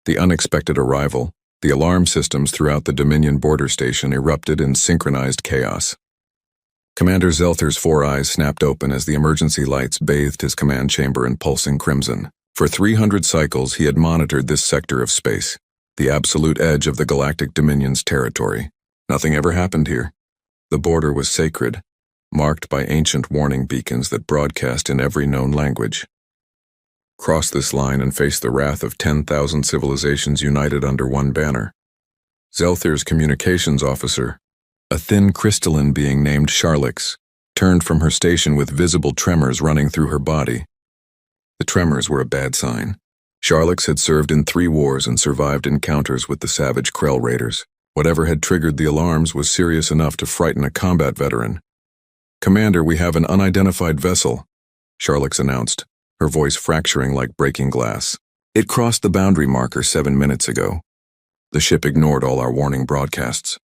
The unexpected arrival, the alarm systems throughout the Dominion border station erupted in synchronized chaos. Commander Zelther's 4 eyes snapped open as the emergency lights bathed his command chamber in pulsing crimson. For 300 cycles he had monitored this sector of space, the absolute edge of the Galactic Dominion's territory. Nothing ever happened here. The border was sacred, marked by ancient warning beacons that broadcast in every known language. Cross this line and face the wrath of 10,000 civilizations united under one banner. Zelther's communications officer, a thin crystalline being named Charlix, turned from her station with visible tremors running through her body. The tremors were a bad sign. Charlix had served in 3 wars and survived encounters with the savage Krell Raiders. Whatever had triggered the alarms was serious enough to frighten a combat veteran. "Commander, we have an unidentified vessel," Charlix announced, her voice fracturing like breaking glass. "It crossed the boundary marker 7 minutes ago. The ship ignored all our warning broadcasts.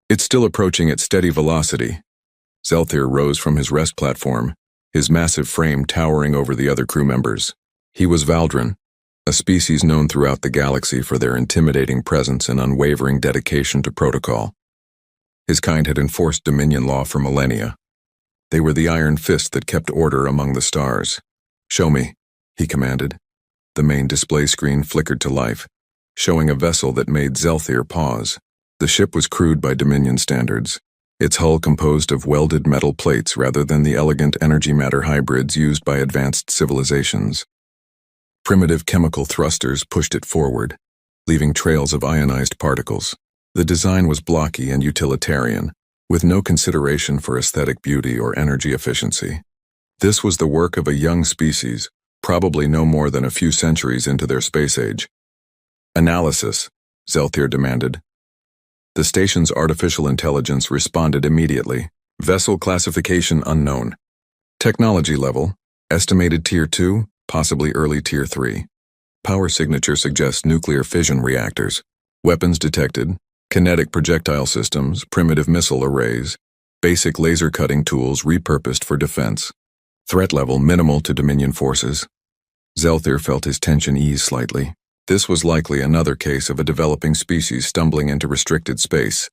It's still approaching at steady velocity." Zelther rose from his rest platform, his massive frame towering over the other crew members. He was Valdrin, a species known throughout the galaxy for their intimidating presence and unwavering dedication to protocol. His kind had enforced Dominion law for millennia. They were the iron fist that kept order among the stars. "Show me," he commanded. The main display screen flickered to life, showing a vessel that made Zelther pause. The ship was crude by Dominion standards, its hull composed of welded metal plates rather than the elegant energy-matter hybrids used by advanced civilizations. Primitive chemical thrusters pushed it forward, leaving trails of ionized particles. The design was blocky and utilitarian, with no consideration for aesthetic beauty or energy efficiency. This was the work of a young species, probably no more than a few centuries into their space age. "Analysis," Zelther demanded. The station's artificial intelligence responded immediately. "Vessel classification unknown. Technology level, estimated Tier 2, possibly early Tier 3. Power signature suggests nuclear fission reactors. Weapons detected, kinetic projectile systems, primitive missile arrays, basic laser cutting tools repurposed for defense. Threat level minimal to Dominion forces." Zelther felt his tension ease slightly. This was likely another case of a developing species stumbling into restricted space,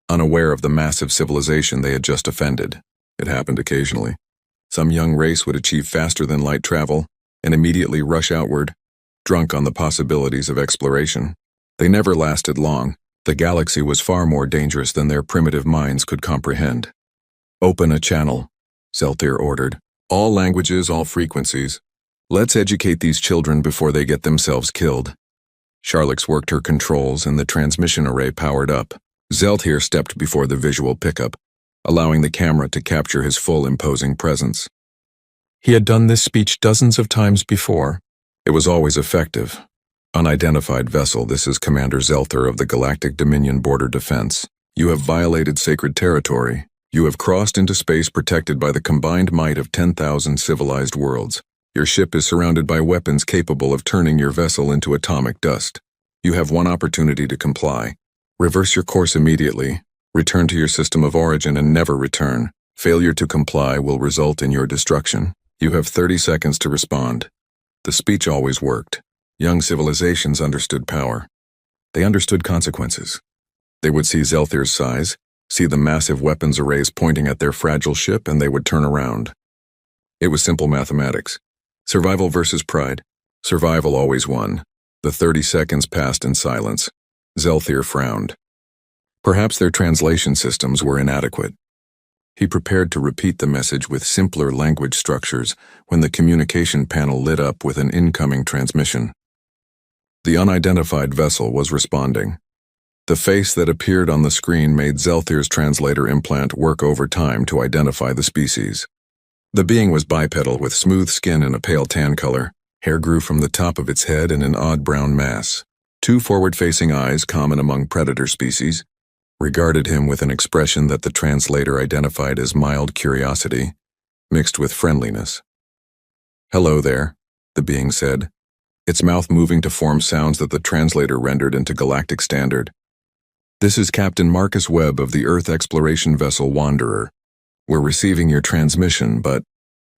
unaware of the massive civilization they had just offended. It happened occasionally. Some young race would achieve faster-than-light travel and immediately rush outward, drunk on the possibilities of exploration. They never lasted long. The galaxy was far more dangerous than their primitive minds could comprehend. "Open a channel," Zelther ordered. "All languages, all frequencies. Let's educate these children before they get themselves killed." Charlix worked her controls and the transmission array powered up. Zelther stepped before the visual pickup, allowing the camera to capture his full imposing presence. He had done this speech dozens of times before. It was always effective. "Unidentified vessel, this is Commander Zelther of the Galactic Dominion Border Defense. You have violated sacred territory. You have crossed into space protected by the combined might of 10,000 civilized worlds. Your ship is surrounded by weapons capable of turning your vessel into atomic dust. You have one opportunity to comply. Reverse your course immediately, return to your system of origin and never return. Failure to comply will result in your destruction. You have 30 seconds to respond." The speech always worked. Young civilizations understood power. They understood consequences. They would see Zelther's size, see the massive weapons arrays pointing at their fragile ship, and they would turn around. It was simple mathematics. Survival versus pride. Survival always won. The 30 seconds passed in silence. Zelther frowned. Perhaps their translation systems were inadequate. He prepared to repeat the message with simpler language structures when the communication panel lit up with an incoming transmission. The unidentified vessel was responding. The face that appeared on the screen made Zelther's translator implant work overtime to identify the species. The being was bipedal with smooth skin and a pale tan color. Hair grew from the top of its head in an odd brown mass. 2 forward-facing eyes, common among predator species, regarded him with an expression that the translator identified as mild curiosity, mixed with friendliness. "Hello there," the being said, its mouth moving to form sounds that the translator rendered into galactic standard. "This is Captain Marcus Webb of the Earth exploration vessel Wanderer. We're receiving your transmission, but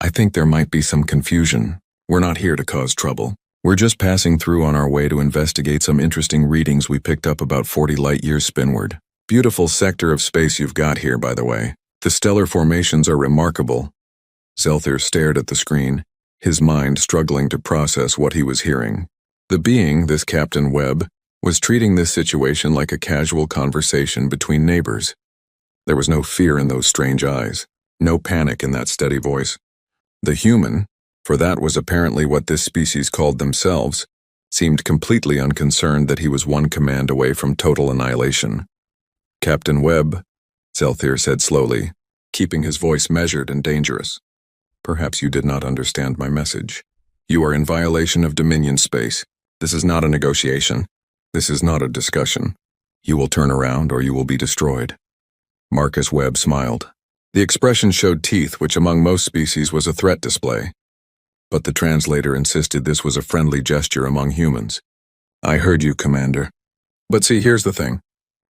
I think there might be some confusion. We're not here to cause trouble. We're just passing through on our way to investigate some interesting readings we picked up about 40 light-years spinward. Beautiful sector of space you've got here, by the way. The stellar formations are remarkable." Zelther stared at the screen, his mind struggling to process what he was hearing. The being, this Captain Webb, was treating this situation like a casual conversation between neighbors. There was no fear in those strange eyes, no panic in that steady voice. The human, for that was apparently what this species called themselves, seemed completely unconcerned that he was one command away from total annihilation. "Captain Webb," Zelther said slowly, keeping his voice measured and dangerous. "Perhaps you did not understand my message. You are in violation of Dominion space. This is not a negotiation. This is not a discussion. You will turn around or you will be destroyed." Marcus Webb smiled. The expression showed teeth, which among most species was a threat display. But the translator insisted this was a friendly gesture among humans. "I heard you, Commander. But see, here's the thing.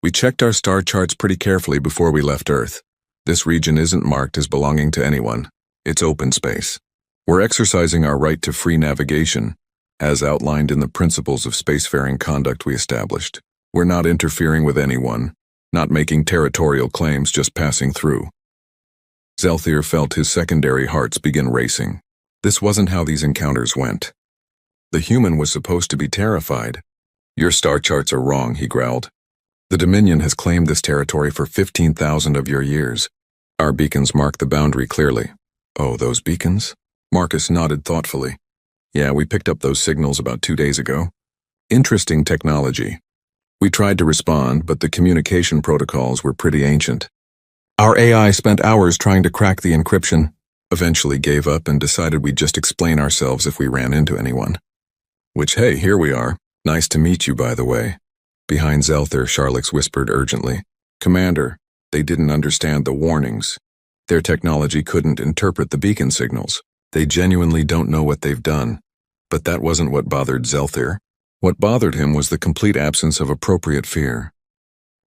We checked our star charts pretty carefully before we left Earth. This region isn't marked as belonging to anyone. It's open space. We're exercising our right to free navigation, as outlined in the principles of spacefaring conduct we established. We're not interfering with anyone, not making territorial claims, just passing through." Zelther felt his secondary hearts begin racing. This wasn't how these encounters went. The human was supposed to be terrified. "Your star charts are wrong," he growled. "The Dominion has claimed this territory for 15,000 of your years. Our beacons mark the boundary clearly." "Oh, those beacons?" Marcus nodded thoughtfully. "Yeah, we picked up those signals about 2 days ago. Interesting technology. We tried to respond, but the communication protocols were pretty ancient. Our AI spent hours trying to crack the encryption, eventually gave up and decided we'd just explain ourselves if we ran into anyone. Which, hey, here we are. Nice to meet you, by the way." Behind Zelther, Charlix whispered urgently. "Commander, they didn't understand the warnings. Their technology couldn't interpret the beacon signals. They genuinely don't know what they've done." But that wasn't what bothered Zelther. What bothered him was the complete absence of appropriate fear.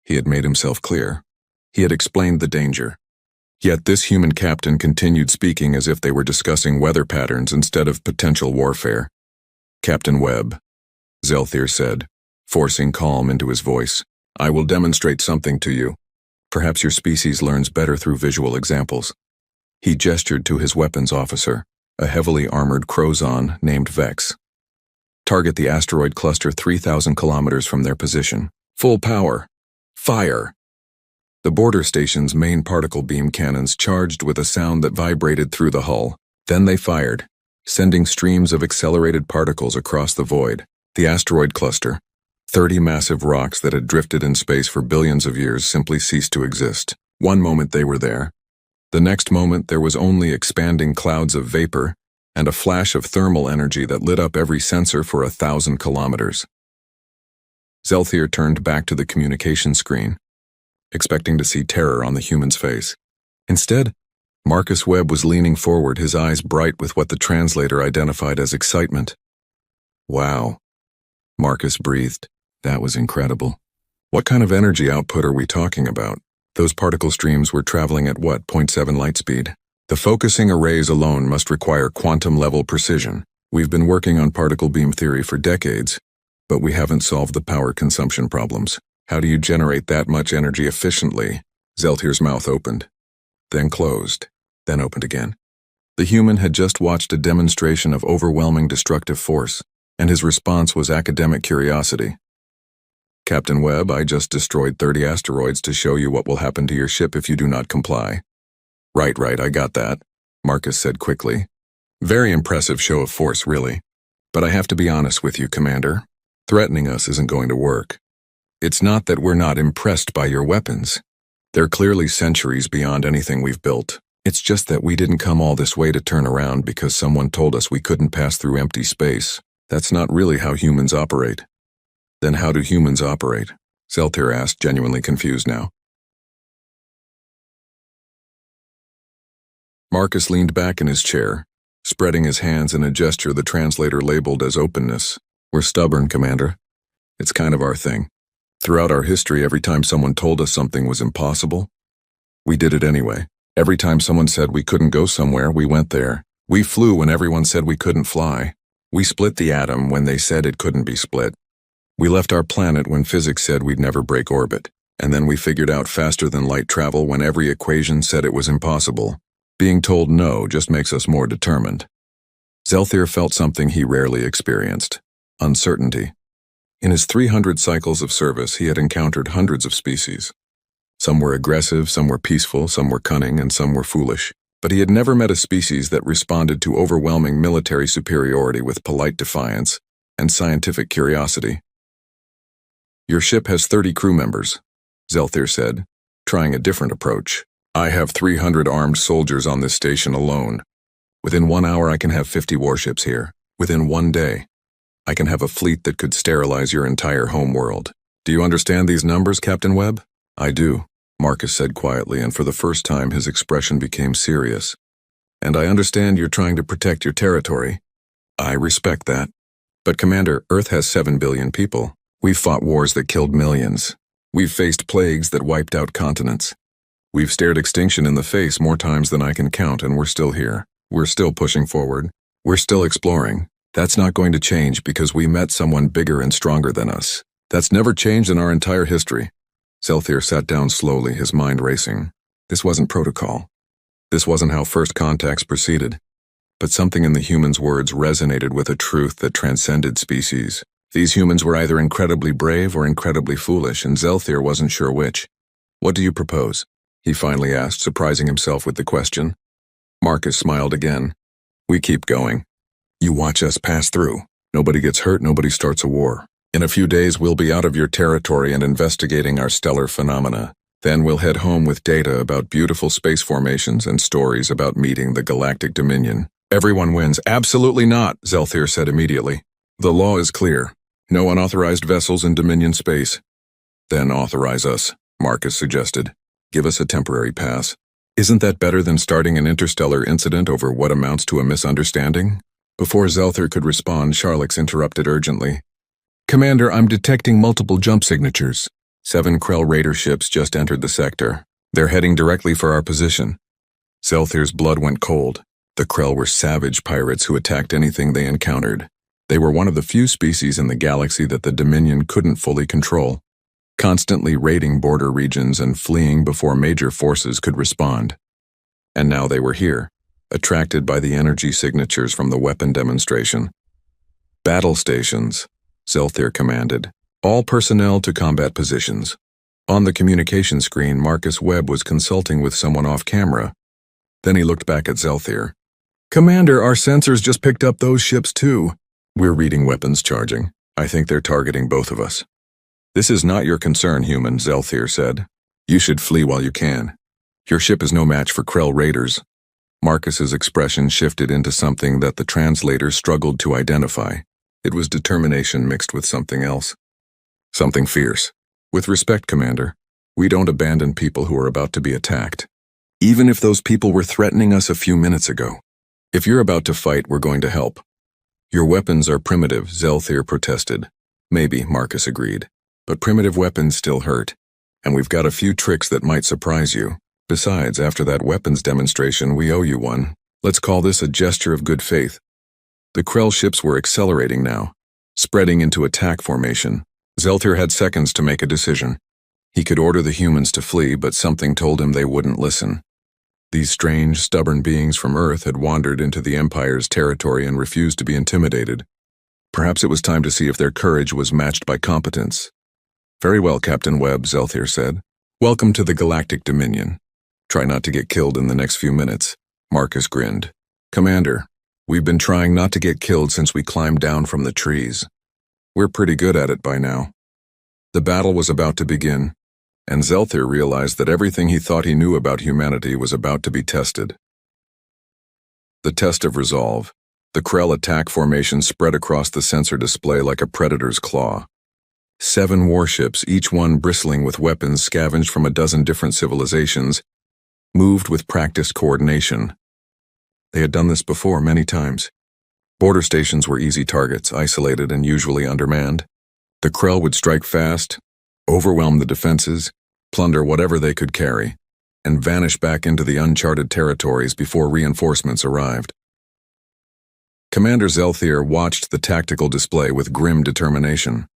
He had made himself clear. He had explained the danger. Yet this human captain continued speaking as if they were discussing weather patterns instead of potential warfare. "Captain Webb," Zelther said, forcing calm into his voice, "I will demonstrate something to you. Perhaps your species learns better through visual examples." He gestured to his weapons officer, a heavily armored Crozon named Vex. "Target the asteroid cluster 3,000 kilometers from their position. Full power. Fire!" The border station's main particle beam cannons charged with a sound that vibrated through the hull. Then they fired, sending streams of accelerated particles across the void. The asteroid cluster, 30 massive rocks that had drifted in space for billions of years, simply ceased to exist. One moment they were there. The next moment there was only expanding clouds of vapor and a flash of thermal energy that lit up every sensor for 1,000 kilometers. Zelther turned back to the communication screen, expecting to see terror on the human's face. Instead, Marcus Webb was leaning forward, his eyes bright with what the translator identified as excitement. "Wow," Marcus breathed. "That was incredible. What kind of energy output are we talking about?" Those particle streams were traveling at what, 0.7 light speed? The focusing arrays alone must require quantum-level precision. We've been working on particle beam theory for decades, but we haven't solved the power consumption problems. How do you generate that much energy efficiently? Zelther's mouth opened, then closed, then opened again. The human had just watched a demonstration of overwhelming destructive force, and his response was academic curiosity. "Captain Webb, I just destroyed 30 asteroids to show you what will happen to your ship if you do not comply." Right, I got that," Marcus said quickly. "Very impressive show of force, really. But I have to be honest with you, Commander. Threatening us isn't going to work. It's not that we're not impressed by your weapons. They're clearly centuries beyond anything we've built. It's just that we didn't come all this way to turn around because someone told us we couldn't pass through empty space. That's not really how humans operate." "Then how do humans operate?" Zelther asked, genuinely confused now. Marcus leaned back in his chair, spreading his hands in a gesture the translator labeled as openness. "We're stubborn, Commander. It's kind of our thing. Throughout our history, every time someone told us something was impossible, we did it anyway. Every time someone said we couldn't go somewhere, we went there. We flew when everyone said we couldn't fly. We split the atom when they said it couldn't be split. We left our planet when physics said we'd never break orbit, and then we figured out faster than light travel when every equation said it was impossible. Being told no just makes us more determined. Zelthir felt something he rarely experienced: uncertainty. In his 300 cycles of service, he had encountered hundreds of species. Some were aggressive, some were peaceful, some were cunning, and some were foolish. But he had never met a species that responded to overwhelming military superiority with polite defiance and scientific curiosity. "Your ship has 30 crew members," Zelthir said, trying a different approach. "I have 300 armed soldiers on this station alone. Within 1 hour I can have 50 warships here. Within 1 day, I can have a fleet that could sterilize your entire homeworld. Do you understand these numbers, Captain Webb?" "I do," Marcus said quietly, and for the first time his expression became serious. "And I understand you're trying to protect your territory." "I respect that. But Commander, Earth has 7 billion people. We've fought wars that killed millions. We've faced plagues that wiped out continents. We've stared extinction in the face more times than I can count, and we're still here. We're still pushing forward. We're still exploring. That's not going to change because we met someone bigger and stronger than us. That's never changed in our entire history." Zelthir sat down slowly, his mind racing. This wasn't protocol. This wasn't how first contacts proceeded. But something in the human's words resonated with a truth that transcended species. These humans were either incredibly brave or incredibly foolish, and Zelthir wasn't sure which. "What do you propose?" he finally asked, surprising himself with the question. Marcus smiled again. "We keep going. You watch us pass through. Nobody gets hurt, nobody starts a war. In a few days we'll be out of your territory and investigating our stellar phenomena. Then we'll head home with data about beautiful space formations and stories about meeting the Galactic Dominion. Everyone wins." "Absolutely not," Zelthir said immediately. "The law is clear. No unauthorized vessels in Dominion space." "Then authorize us," Marcus suggested. "Give us a temporary pass. Isn't that better than starting an interstellar incident over what amounts to a misunderstanding?" Before Zelthir could respond, Sharlix interrupted urgently. "Commander, I'm detecting multiple jump signatures. 7 Krell Raider ships just entered the sector. They're heading directly for our position." Zelthir's blood went cold. The Krell were savage pirates who attacked anything they encountered. They were one of the few species in the galaxy that the Dominion couldn't fully control, constantly raiding border regions and fleeing before major forces could respond. And now they were here, attracted by the energy signatures from the weapon demonstration. "Battle stations," Zelthir commanded. "All personnel to combat positions." On the communication screen, Marcus Webb was consulting with someone off camera. Then he looked back at Zelthir. "Commander, our sensors just picked up those ships too." "We're reading weapons charging. I think they're targeting both of us." "This is not your concern, human," Zelthir said. "You should flee while you can. Your ship is no match for Krell Raiders." Marcus's expression shifted into something that the translator struggled to identify. It was determination mixed with something else. Something fierce. "With respect, Commander, we don't abandon people who are about to be attacked. Even if those people were threatening us a few minutes ago. If you're about to fight, we're going to help." "Your weapons are primitive," Zelthir protested. "Maybe," Marcus agreed. "But primitive weapons still hurt. And we've got a few tricks that might surprise you. Besides, after that weapons demonstration, we owe you one. Let's call this a gesture of good faith." The Krell ships were accelerating now, spreading into attack formation. Zelthir had seconds to make a decision. He could order the humans to flee, but something told him they wouldn't listen. These strange, stubborn beings from Earth had wandered into the Empire's territory and refused to be intimidated. Perhaps it was time to see if their courage was matched by competence. "Very well, Captain Webb," Zelthir said. "Welcome to the Galactic Dominion. Try not to get killed in the next few minutes." Marcus grinned. "Commander, we've been trying not to get killed since we climbed down from the trees. We're pretty good at it by now." The battle was about to begin, and Zelthir realized that everything he thought he knew about humanity was about to be tested. The test of resolve. The Krell attack formation spread across the sensor display like a predator's claw. 7 warships, each one bristling with weapons scavenged from a dozen different civilizations, moved with practiced coordination. They had done this before many times. Border stations were easy targets, isolated and usually undermanned. The Krell would strike fast, overwhelm the defenses, plunder whatever they could carry, and vanish back into the uncharted territories before reinforcements arrived. Commander Zelthier watched the tactical display with grim determination.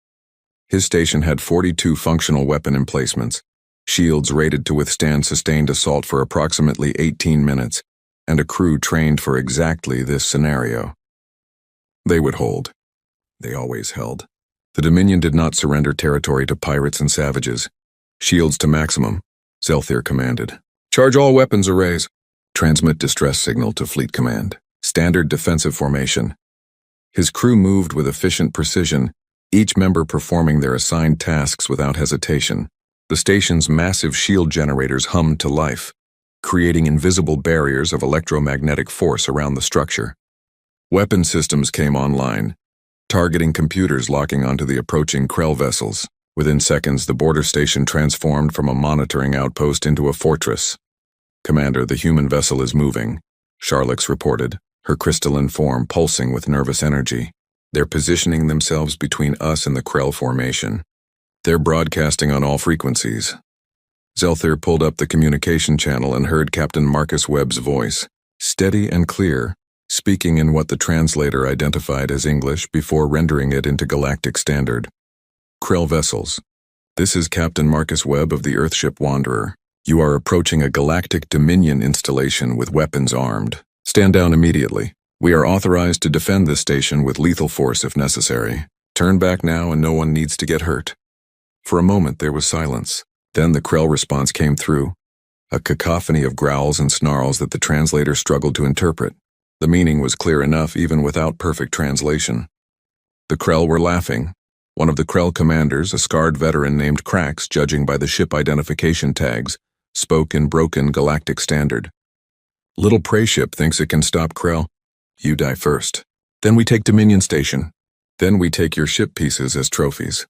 His station had 42 functional weapon emplacements, shields rated to withstand sustained assault for approximately 18 minutes, and a crew trained for exactly this scenario. They would hold. They always held. The Dominion did not surrender territory to pirates and savages. Shields to maximum, Zelthier commanded. Charge all weapons arrays. Transmit distress signal to Fleet Command. Standard defensive formation. His crew moved with efficient precision, each member performing their assigned tasks without hesitation. The station's massive shield generators hummed to life, creating invisible barriers of electromagnetic force around the structure. Weapon systems came online, targeting computers locking onto the approaching Krell vessels. Within seconds, the border station transformed from a monitoring outpost into a fortress. Commander, the human vessel is moving, Charlix reported, her crystalline form pulsing with nervous energy. They're positioning themselves between us and the Krell formation. They're broadcasting on all frequencies. Zelthier pulled up the communication channel and heard Captain Marcus Webb's voice, steady and clear, speaking in what the translator identified as English before rendering it into Galactic Standard. Krell vessels. This is Captain Marcus Webb of the Earthship Wanderer. You are approaching a Galactic Dominion installation with weapons armed. Stand down immediately. We are authorized to defend this station with lethal force if necessary. Turn back now and no one needs to get hurt. For a moment there was silence. Then the Krell response came through, a cacophony of growls and snarls that the translator struggled to interpret. The meaning was clear enough even without perfect translation. The Krell were laughing. One of the Krell commanders, a scarred veteran named Krax, judging by the ship identification tags, spoke in broken Galactic Standard. Little prey ship thinks it can stop Krell. You die first. Then we take Dominion Station. Then we take your ship pieces as trophies.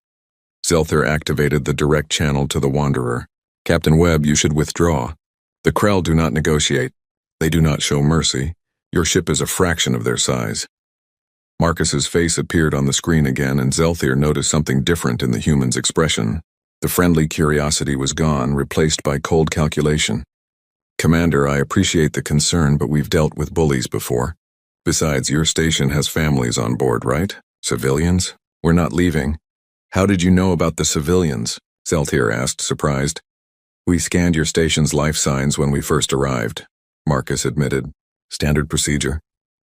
Zelthier activated the direct channel to the Wanderer. Captain Webb, you should withdraw. The Krell do not negotiate. They do not show mercy. Your ship is a fraction of their size. Marcus's face appeared on the screen again, and Zelthier noticed something different in the human's expression. The friendly curiosity was gone, replaced by cold calculation. Commander, I appreciate the concern, but we've dealt with bullies before. Besides, your station has families on board, right? Civilians? We're not leaving. How did you know about the civilians? Zelthier asked, surprised. We scanned your station's life signs when we first arrived, Marcus admitted. Standard procedure.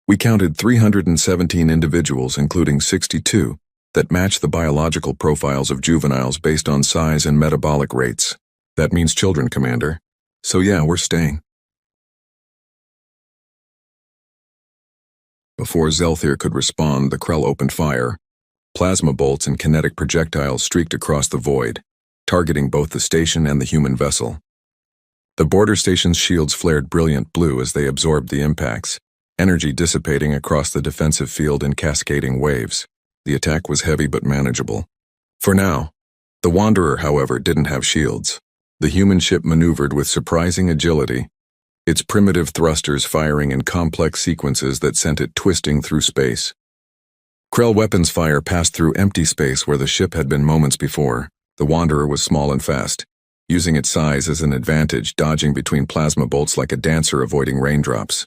We counted 317 individuals, including 62, that match the biological profiles of juveniles based on size and metabolic rates. That means children, Commander. So yeah, we're staying. Before Zelthier could respond, the Krell opened fire. Plasma bolts and kinetic projectiles streaked across the void, targeting both the station and the human vessel. The border station's shields flared brilliant blue as they absorbed the impacts, energy dissipating across the defensive field in cascading waves. The attack was heavy but manageable. For now. The Wanderer, however, didn't have shields. The human ship maneuvered with surprising agility, its primitive thrusters firing in complex sequences that sent it twisting through space. Krell weapons fire passed through empty space where the ship had been moments before. The Wanderer was small and fast, using its size as an advantage, dodging between plasma bolts like a dancer avoiding raindrops.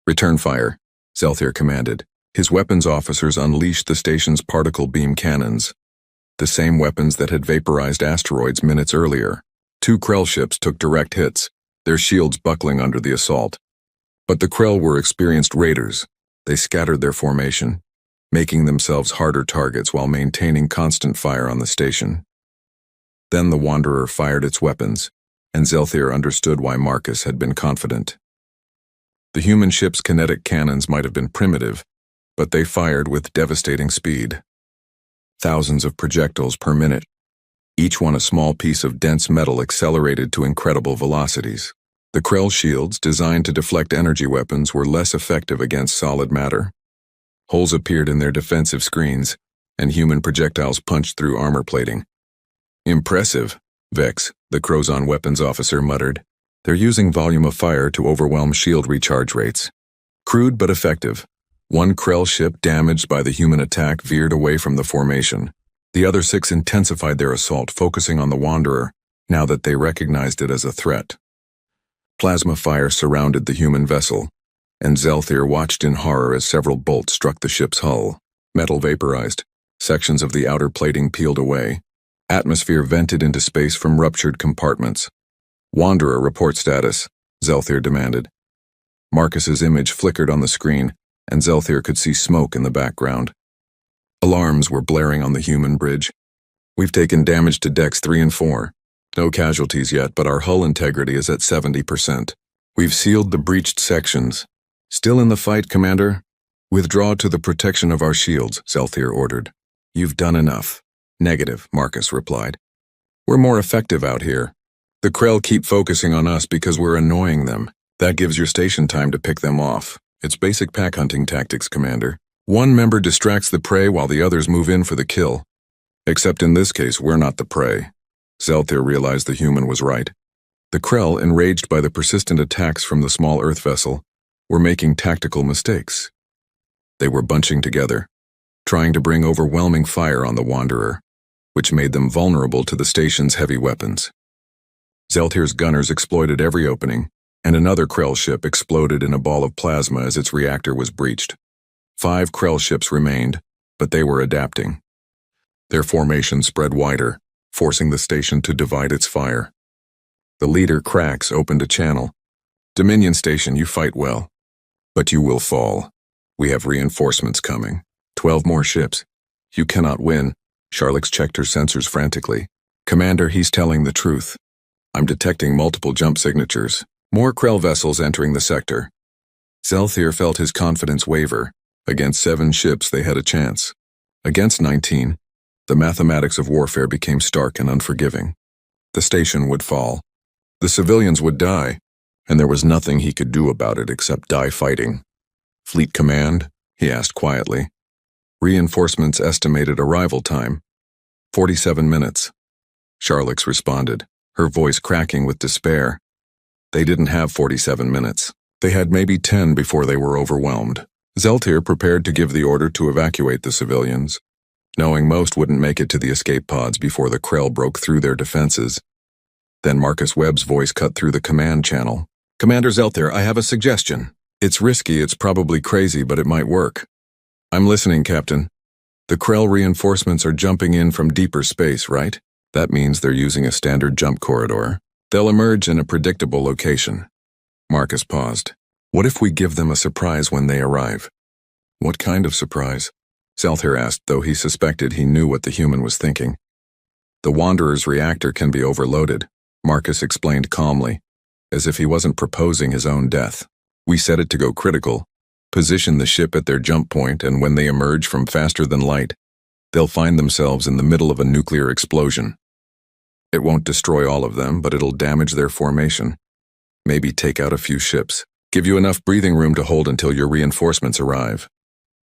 Return fire, Zelthier commanded. His weapons officers unleashed the station's particle beam cannons, the same weapons that had vaporized asteroids minutes earlier. 2 Krell ships took direct hits, their shields buckling under the assault. But the Krell were experienced raiders. They scattered their formation, making themselves harder targets while maintaining constant fire on the station. Then the Wanderer fired its weapons, and Zelthier understood why Marcus had been confident. The human ship's kinetic cannons might have been primitive, but they fired with devastating speed. Thousands of projectiles per minute, each one a small piece of dense metal accelerated to incredible velocities. The Krell shields, designed to deflect energy weapons, were less effective against solid matter. Holes appeared in their defensive screens, and human projectiles punched through armor plating. Impressive, Vex, the Crozon weapons officer, muttered. They're using volume of fire to overwhelm shield recharge rates. Crude but effective. 1 Krell ship damaged by the human attack veered away from the formation. The other 6 intensified their assault, focusing on the Wanderer, now that they recognized it as a threat. Plasma fire surrounded the human vessel, and Zelthir watched in horror as several bolts struck the ship's hull. Metal vaporized. Sections of the outer plating peeled away. Atmosphere vented into space from ruptured compartments. "Wanderer, report status," Zelthir demanded. Marcus's image flickered on the screen, and Zelthir could see smoke in the background. Alarms were blaring on the human bridge. "We've taken damage to decks 3 and 4. No casualties yet, but our hull integrity is at 70%. We've sealed the breached sections. Still in the fight, Commander? Withdraw to the protection of our shields," Zelthir ordered. "You've done enough." "Negative," Marcus replied. "We're more effective out here. The Krell keep focusing on us because we're annoying them. That gives your station time to pick them off. It's basic pack hunting tactics, Commander. One member distracts the prey while the others move in for the kill. Except in this case, we're not the prey." Zelthir realized the human was right. The Krell, enraged by the persistent attacks from the small Earth vessel, were making tactical mistakes. They were bunching together, trying to bring overwhelming fire on the Wanderer, which made them vulnerable to the station's heavy weapons. Zelthir's gunners exploited every opening, and another Krell ship exploded in a ball of plasma as its reactor was breached. 5 Krell ships remained, but they were adapting. Their formation spread wider, forcing the station to divide its fire. The leader, Krax, opened a channel. "Dominion Station, you fight well. But you will fall. We have reinforcements coming. 12 more ships. You cannot win." Charlix checked her sensors frantically. "Commander, he's telling the truth. I'm detecting multiple jump signatures. More Krell vessels entering the sector." Zelthir felt his confidence waver. Against 7 ships, they had a chance. Against 19, the mathematics of warfare became stark and unforgiving. The station would fall. The civilians would die, and there was nothing he could do about it except die fighting. "Fleet Command?" he asked quietly. Reinforcements estimated arrival time. 47 minutes. Charlix responded, her voice cracking with despair. They didn't have 47 minutes. They had maybe 10 before they were overwhelmed. Zelthir prepared to give the order to evacuate the civilians, knowing most wouldn't make it to the escape pods before the Krell broke through their defenses. Then Marcus Webb's voice cut through the command channel. "Commander Zelthir, I have a suggestion. It's risky, it's probably crazy, but it might work." "I'm listening, Captain." "The Krell reinforcements are jumping in from deeper space, right? That means they're using a standard jump corridor. They'll emerge in a predictable location." Marcus paused. "What if we give them a surprise when they arrive?" "What kind of surprise?" Zelthir asked, though he suspected he knew what the human was thinking. "The Wanderer's reactor can be overloaded," Marcus explained calmly, as if he wasn't proposing his own death. "We set it to go critical, position the ship at their jump point, and when they emerge from faster than light, they'll find themselves in the middle of a nuclear explosion. It won't destroy all of them, but it'll damage their formation. Maybe take out a few ships. Give you enough breathing room to hold until your reinforcements arrive.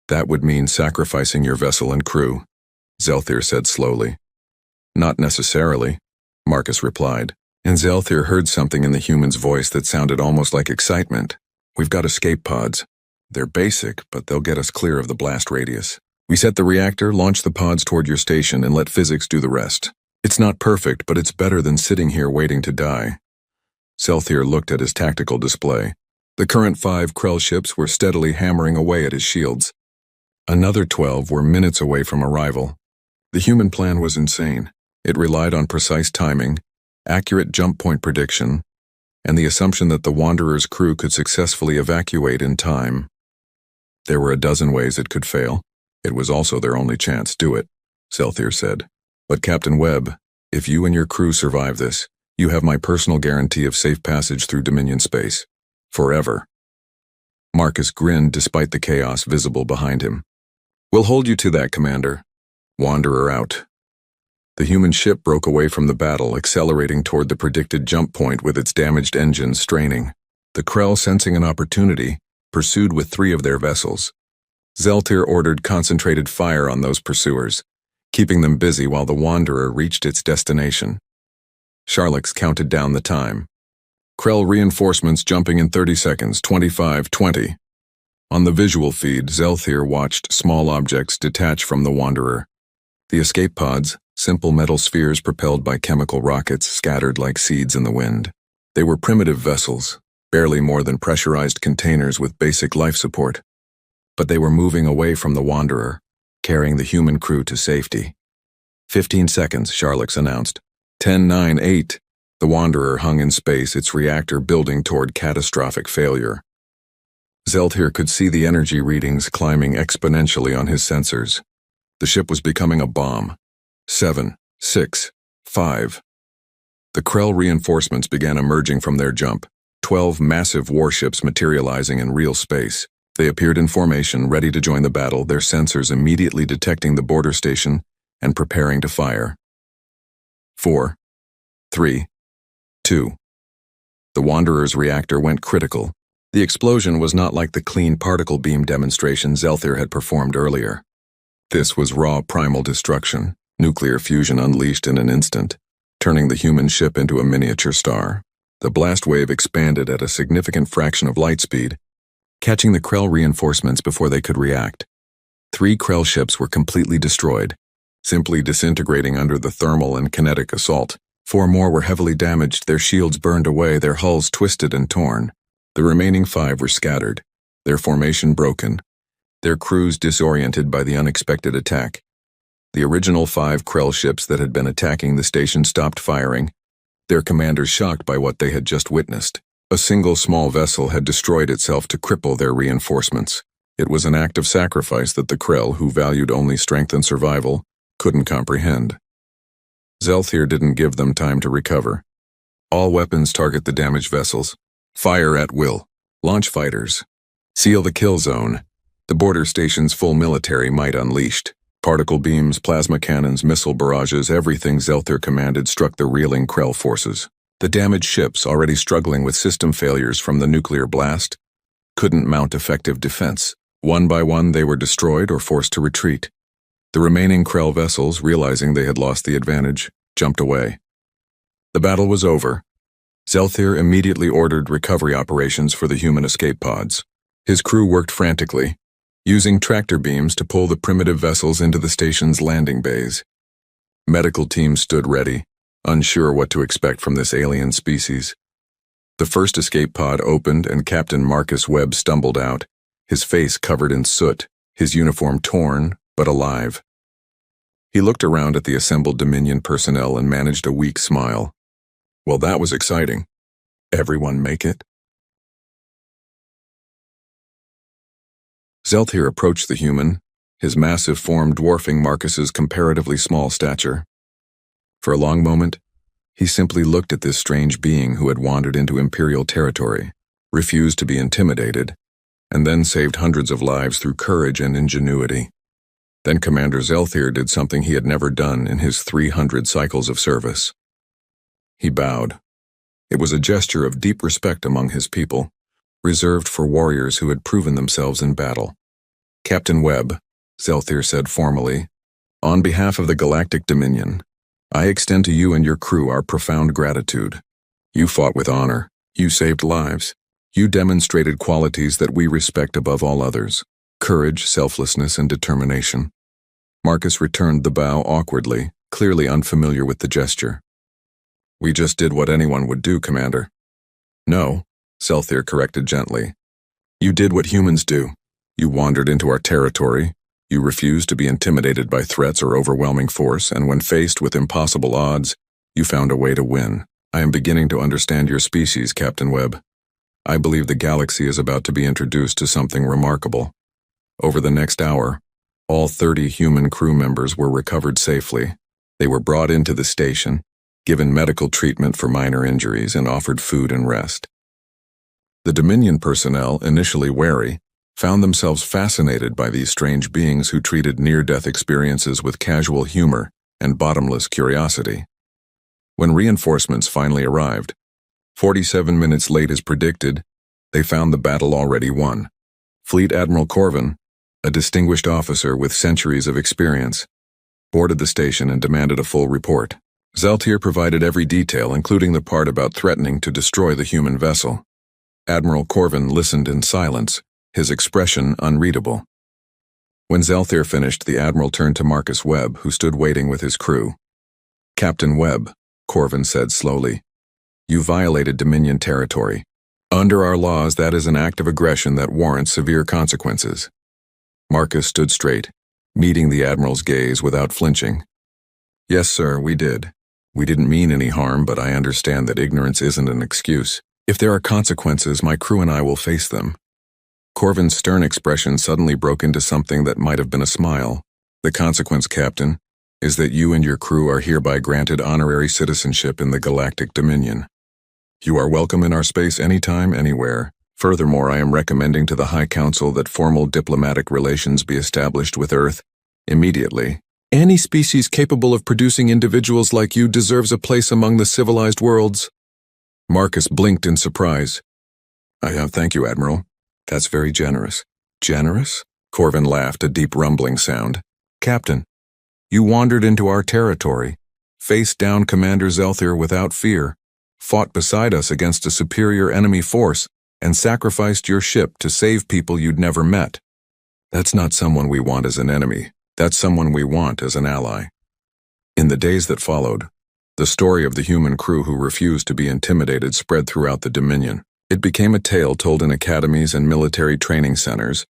That would mean sacrificing your vessel and crew," Zelthir said slowly. "Not necessarily," Marcus replied, and Zelthir heard something in the human's voice that sounded almost like excitement. "We've got escape pods. They're basic, but they'll get us clear of the blast radius. We set the reactor, launch the pods toward your station, and let physics do the rest. It's not perfect, but it's better than sitting here waiting to die." Zelthir looked at his tactical display. The current 5 Krell ships were steadily hammering away at his shields. Another 12 were minutes away from arrival. The human plan was insane. It relied on precise timing, accurate jump point prediction, and the assumption that the Wanderer's crew could successfully evacuate in time. There were a dozen ways it could fail. It was also their only chance. "Do it," Zelthir said. "But Captain Webb, if you and your crew survive this, you have my personal guarantee of safe passage through Dominion space. Forever." Marcus grinned despite the chaos visible behind him. "We'll hold you to that, Commander. Wanderer out." The human ship broke away from the battle, accelerating toward the predicted jump point with its damaged engines straining. The Krell, sensing an opportunity, pursued with 3 of their vessels. Zelthir ordered concentrated fire on those pursuers, keeping them busy while the Wanderer reached its destination. Charlix counted down the time. "Krell reinforcements jumping in 30 seconds, 25, 20. On the visual feed, Zelthir watched small objects detach from the Wanderer. The escape pods, simple metal spheres propelled by chemical rockets, scattered like seeds in the wind. They were primitive vessels, barely more than pressurized containers with basic life support. But they were moving away from the Wanderer, carrying the human crew to safety. 15 seconds, Charlix announced. 10, 9, 8. The Wanderer hung in space, its reactor building toward catastrophic failure. Zeltir could see the energy readings climbing exponentially on his sensors. The ship was becoming a bomb. 7, 6, 5. The Krell reinforcements began emerging from their jump, 12 massive warships materializing in real space. They appeared in formation, ready to join the battle, their sensors immediately detecting the border station and preparing to fire. 4, 3, 2. The Wanderer's reactor went critical. The explosion was not like the clean particle beam demonstration Zeltir had performed earlier. This was raw primal destruction, nuclear fusion unleashed in an instant, turning the human ship into a miniature star. The blast wave expanded at a significant fraction of light speed, catching the Krell reinforcements before they could react. 3 Krell ships were completely destroyed, simply disintegrating under the thermal and kinetic assault. 4 more were heavily damaged, their shields burned away, their hulls twisted and torn. The remaining 5 were scattered, their formation broken, their crews disoriented by the unexpected attack. The original 5 Krell ships that had been attacking the station stopped firing, their commanders shocked by what they had just witnessed. A single small vessel had destroyed itself to cripple their reinforcements. It was an act of sacrifice that the Krell, who valued only strength and survival, couldn't comprehend. Zeltir didn't give them time to recover. All weapons target the damaged vessels. Fire at will. Launch fighters. Seal the kill zone. The border station's full military might unleashed. Particle beams, plasma cannons, missile barrages, everything Zeltir commanded struck the reeling Krell forces. The damaged ships, already struggling with system failures from the nuclear blast, couldn't mount effective defense. One by one, they were destroyed or forced to retreat. The remaining Krell vessels, realizing they had lost the advantage, jumped away. The battle was over. Zeltir immediately ordered recovery operations for the human escape pods. His crew worked frantically, using tractor beams to pull the primitive vessels into the station's landing bays. Medical teams stood ready, unsure what to expect from this alien species. The first escape pod opened and Captain Marcus Webb stumbled out, his face covered in soot, his uniform torn, but alive. He looked around at the assembled Dominion personnel and managed a weak smile. Well, that was exciting. Everyone make it? Zeltir approached the human, his massive form dwarfing Marcus's comparatively small stature. For a long moment, he simply looked at this strange being who had wandered into Imperial territory, refused to be intimidated, and then saved hundreds of lives through courage and ingenuity. Then Commander Zeltir did something he had never done in his 300 cycles of service. He bowed. It was a gesture of deep respect among his people, reserved for warriors who had proven themselves in battle. Captain Webb, Zeltir said formally, on behalf of the Galactic Dominion, I extend to you and your crew our profound gratitude. You fought with honor. You saved lives. You demonstrated qualities that we respect above all others: courage, selflessness, and determination. Marcus returned the bow awkwardly, clearly unfamiliar with the gesture. We just did what anyone would do, Commander. No, Zeltir corrected gently. You did what humans do. You wandered into our territory. You refused to be intimidated by threats or overwhelming force, and when faced with impossible odds, you found a way to win. I am beginning to understand your species, Captain Webb. I believe the galaxy is about to be introduced to something remarkable. Over the next hour, all 30 human crew members were recovered safely. They were brought into the station, given medical treatment for minor injuries, and offered food and rest. The Dominion personnel, initially wary, found themselves fascinated by these strange beings who treated near-death experiences with casual humor and bottomless curiosity. When reinforcements finally arrived, 47 minutes late as predicted, they found the battle already won. Fleet Admiral Corvin, a distinguished officer with centuries of experience, boarded the station and demanded a full report. Zeltir provided every detail, including the part about threatening to destroy the human vessel. Admiral Corvin listened in silence, his expression unreadable. When Zeltir finished, the Admiral turned to Marcus Webb, who stood waiting with his crew. Captain Webb, Corvin said slowly, you violated Dominion territory. Under our laws, that is an act of aggression that warrants severe consequences. Marcus stood straight, meeting the Admiral's gaze without flinching. Yes, sir, we did. We didn't mean any harm, but I understand that ignorance isn't an excuse. If there are consequences, my crew and I will face them. Corvin's stern expression suddenly broke into something that might have been a smile. The consequence, Captain, is that you and your crew are hereby granted honorary citizenship in the Galactic Dominion. You are welcome in our space anytime, anywhere. Furthermore, I am recommending to the High Council that formal diplomatic relations be established with Earth immediately. Any species capable of producing individuals like you deserves a place among the civilized worlds. Marcus blinked in surprise. Thank you, Admiral. That's very generous. Generous? Corvin laughed, a deep rumbling sound. Captain, you wandered into our territory, faced down Commander Zelthir without fear, fought beside us against a superior enemy force, and sacrificed your ship to save people you'd never met. That's not someone we want as an enemy. That's someone we want as an ally. In the days that followed, the story of the human crew who refused to be intimidated spread throughout the Dominion. It became a tale told in academies and military training centers,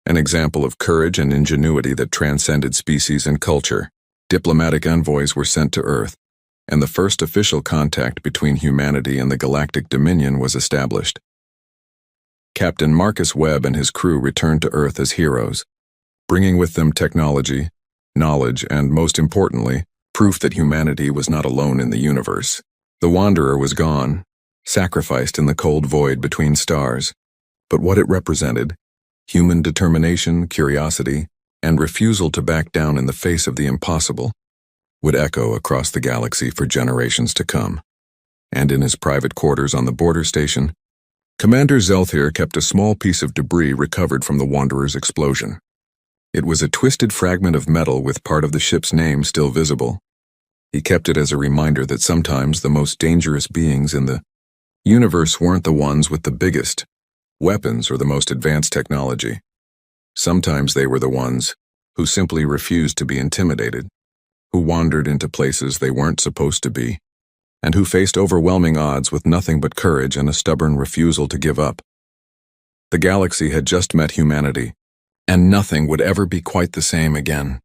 an example of courage and ingenuity that transcended species and culture. Diplomatic envoys were sent to Earth, and the first official contact between humanity and the Galactic Dominion was established. Captain Marcus Webb and his crew returned to Earth as heroes, bringing with them technology, knowledge, and, most importantly, proof that humanity was not alone in the universe. The Wanderer was gone, sacrificed in the cold void between stars, but what it represented, human determination, curiosity, and refusal to back down in the face of the impossible, would echo across the galaxy for generations to come. And in his private quarters on the border station, Commander Zelthir kept a small piece of debris recovered from the Wanderer's explosion. It was a twisted fragment of metal with part of the ship's name still visible. He kept it as a reminder that sometimes the most dangerous beings in the universe weren't the ones with the biggest weapons or the most advanced technology. Sometimes they were the ones who simply refused to be intimidated, who wandered into places they weren't supposed to be, and who faced overwhelming odds with nothing but courage and a stubborn refusal to give up. The galaxy had just met humanity, and nothing would ever be quite the same again.